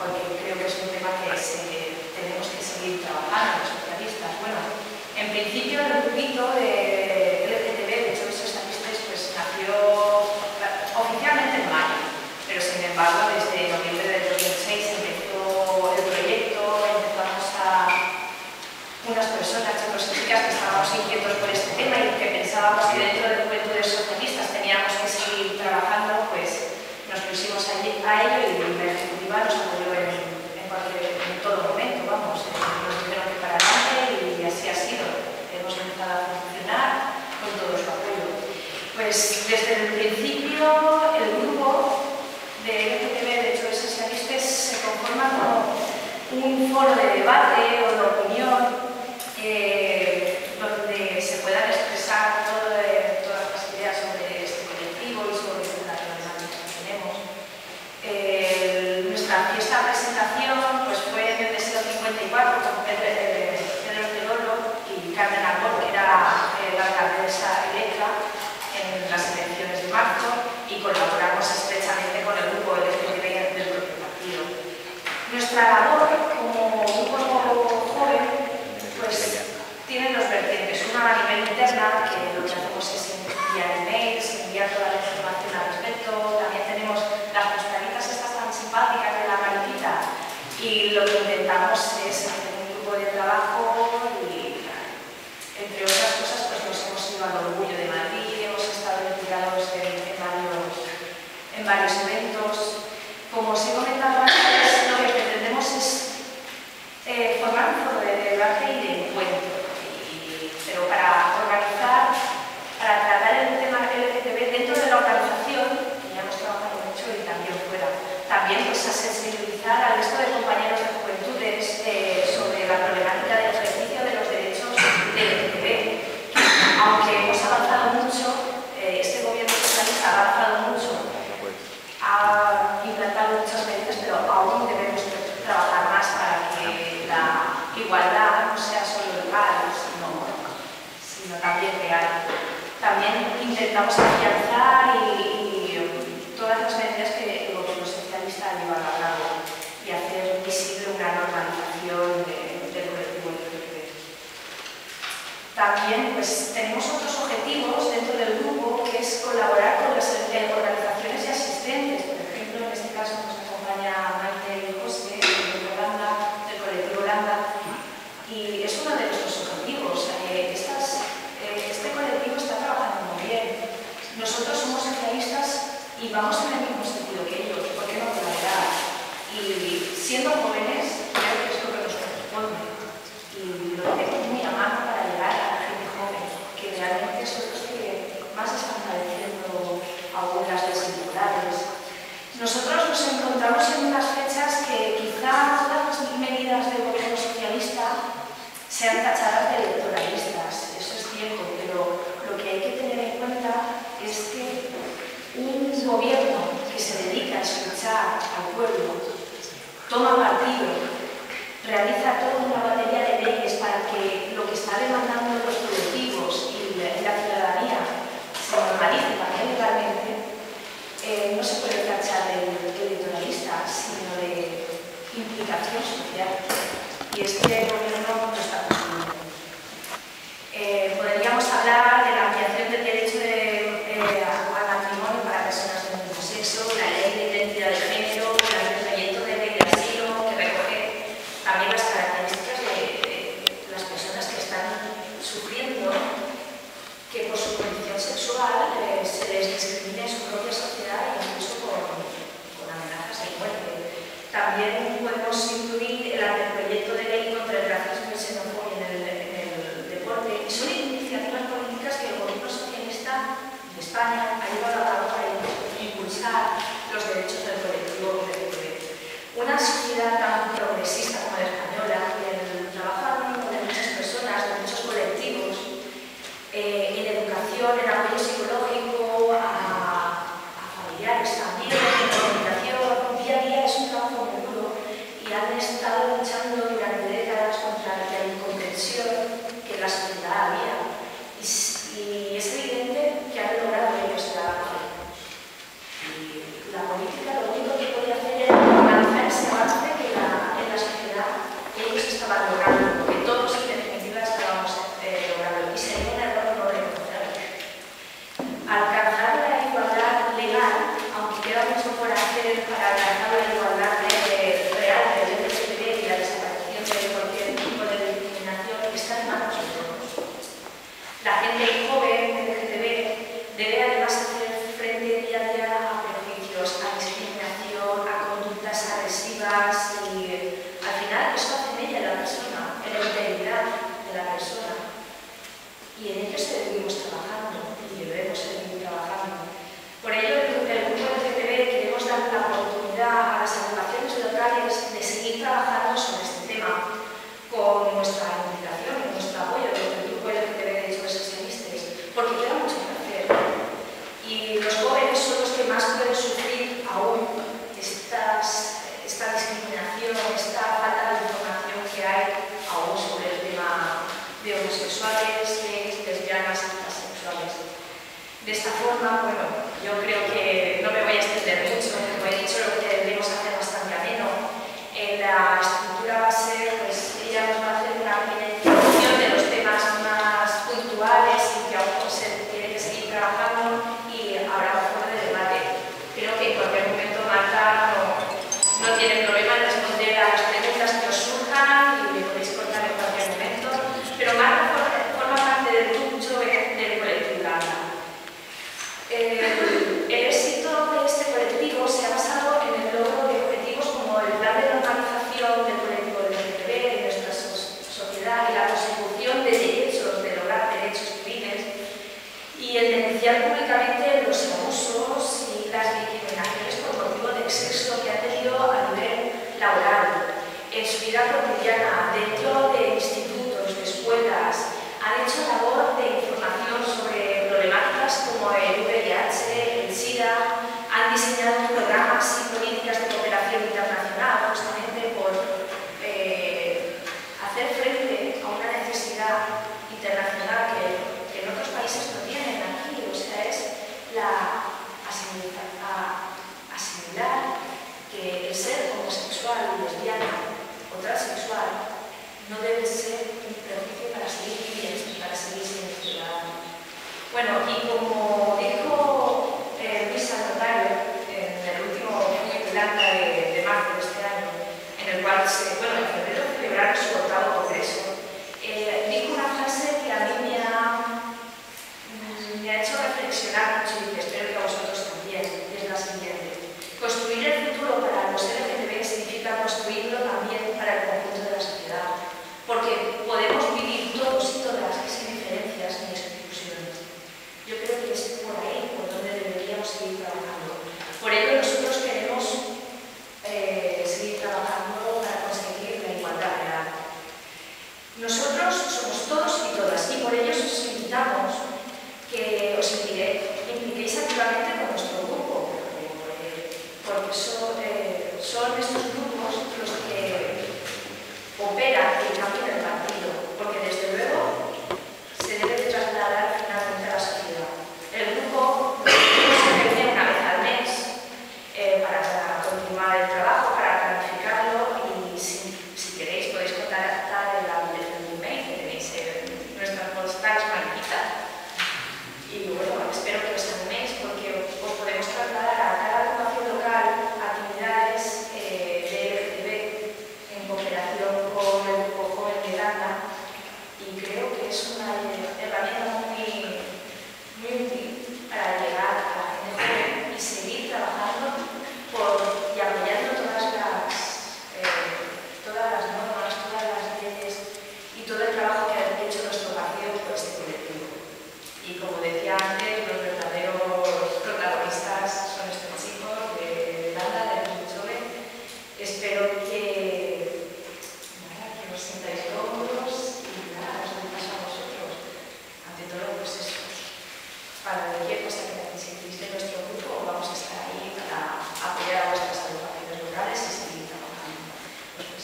porque creo que es un tema que tenemos que seguir trabajando los socialistas. Bueno, en principio el grupito de LGTB, de Choice Socialistes, pues nació oficialmente en mayo, pero sin embargo desde noviembre del 2006 empezó el proyecto, empezamos a unas personas, chicos y chicas, que estábamos inquietos por este tema y que pensábamos que dentro del Juventudes Socialistas teníamos que seguir trabajando, pues nos pusimos a ello y la ejecutiva nos apoyó en todo momento, vamos, nos dijeron que para adelante y así ha sido. Hemos empezado a funcionar con todo su apoyo. Pues desde el principio el grupo de LGTB, de Choice Socialistes, se conforma como un foro de debate o de opinión donde se puedan expresar todas las ideas sobre este colectivo y sobre la problemática que tenemos. Nuestra fiesta de presentación pues, fue en el Deseo 54 con Pedro Telolo y Carmen Arbor, que era la alcaldesa electa en las elecciones de marzo, y colaboramos estrechamente con el grupo LGTB del propio partido. Nuestra labor como grupo joven pues tiene dos vertientes. Una a nivel interna, que lo que hacemos es enviar emails, enviar toda la información al respecto. También tenemos las postalitas estas tan simpáticas de la mariquita, y lo que intentamos es hacer un grupo de trabajo y, entre otras cosas, pues nos hemos ido al Orgullo de Madrid, hemos estado implicados en varios eventos. Como os he comentado antes, lo que pretendemos es formar un foro de debate y de encuentro, pero para organizar, para tratar el tema LGTB dentro de la organización, que ya hemos trabajado mucho y también fuera, también pues a sensibilizar al resto de compañeros de juventudes sobre la problemática del ejercicio de los derechos de LGTB. Aunque hemos avanzado mucho, este gobierno socialista ha avanzado mucho, ha implantado muchas medidas, pero aún debemos trabajar más para que la igualdad no sea solo local, sino también real. También intentamos afianzar y todas las medidas que el gobierno socialista ha llevado a cabo y hacer visible una normalización del colectivo LGTB. También pues, tenemos otros objetivos dentro del grupo, que es colaborar con las organizaciones y asistentes. Por ejemplo, en este caso nos acompaña Maite y José de Holanda, del colectivo Holanda, y es uno de nuestros objetivos. Este colectivo está trabajando muy bien. Nosotros somos socialistas y vamos en el mismo sentido que ellos, ¿por qué no colaborar? Y siendo jóvenes, creo que es lo que nos corresponde. Y lo tenemos muy a mano para llegar a la gente joven, que realmente son los que más están padeciendo aún las desigualdades. Nosotros nos encontramos en unas fechas que quizá todas las medidas del gobierno socialista sean tachadas de electoralistas, eso es cierto, pero lo que hay que tener en cuenta es que un gobierno que se dedica a escuchar al pueblo, toma partido, realiza toda una batería de leyes para que lo que está demandando los colectivos y la ciudadanía se normalice también legalmente, no se puede tachar de electoralista, sino de implicación social. Y este gobierno no está cumpliendo. Podríamos hablar de la ampliación del derecho al matrimonio para personas del mismo sexo, la ley de identidad de género, el proyecto de ley de asilo, que recoge también las características de las personas que están sufriendo que por su condición sexual se les discrimine en su propia sociedad, incluso con amenazas de muerte. También podemos incluir el anteproyecto de ley contra el racismo y xenofobia en el deporte. Son iniciativas políticas que el gobierno socialista de España ha llevado a cabo para impulsar los derechos del colectivo LGTB. Una sociedad tan progresista como la española, el trabajo de muchas personas, de muchos colectivos, en educación, en apoyo psicológico, a familiares también, en comunicación, día a día es un trabajo muy duro y han estado luchando durante décadas contra la incomprensión que en la sociedad había. Y es evidente que han logrado ellos trabajo. Y la política lo único agresivas y al final eso hace mella en la persona, en la integridad de la persona. Y en ello seguimos trabajando y debemos seguir trabajando. Por ello, el grupo LGTB queremos dar la oportunidad a las agrupaciones locales de seguir trabajando sobre este tema con nuestra implicación y nuestro apoyo del grupo LGTB de Hechos Sesionistas, porque queda mucho que hacer. Y los jóvenes son los que más pueden sufrir aún esta discriminación, esta falta de información que hay aún sobre el tema de homosexuales, gays, lesbianas y transexuales. De esta forma, bueno, yo creo que no me voy a extender mucho, como he dicho, lo que debemos hacer bastante ameno. La estructura va a ser, pues, ella nos va a hacer una pequeña introducción de los temas más puntuales y que aún se tiene que seguir trabajando y habrá un foro de debate. Creo que en cualquier momento Marta no tiene problema en responder a las preguntas que os surjan y le podéis cortar en cualquier momento, pero Marta forma parte del grupo del colectivo Landa. El éxito de este colectivo se ha basado en el logro de objetivos como el plan de normalización del colectivo LGTB en nuestra sociedad y la consecución de derechos, de lograr derechos civiles y el denunciar públicamente los abusos y las discriminaciones por motivo del sexo que ha tenido a nivel laboral, en su vida cotidiana, dentro de institutos, de escuelas. Han hecho labor de información sobre problemáticas como el VIH, el SIDA, han diseñado programas y políticas de cooperación internacional justamente por hacer frente a una necesidad internacional que en otros países no tienen aquí, o sea, es asimilar que el ser homosexual, lesbiana o transexual no debe ser un perjuicio para seguir viviendo, para seguir siendo ciudadanos. Bueno, y como dijo Luis Notario en el último Fui de marzo de este año, en el cual, bueno,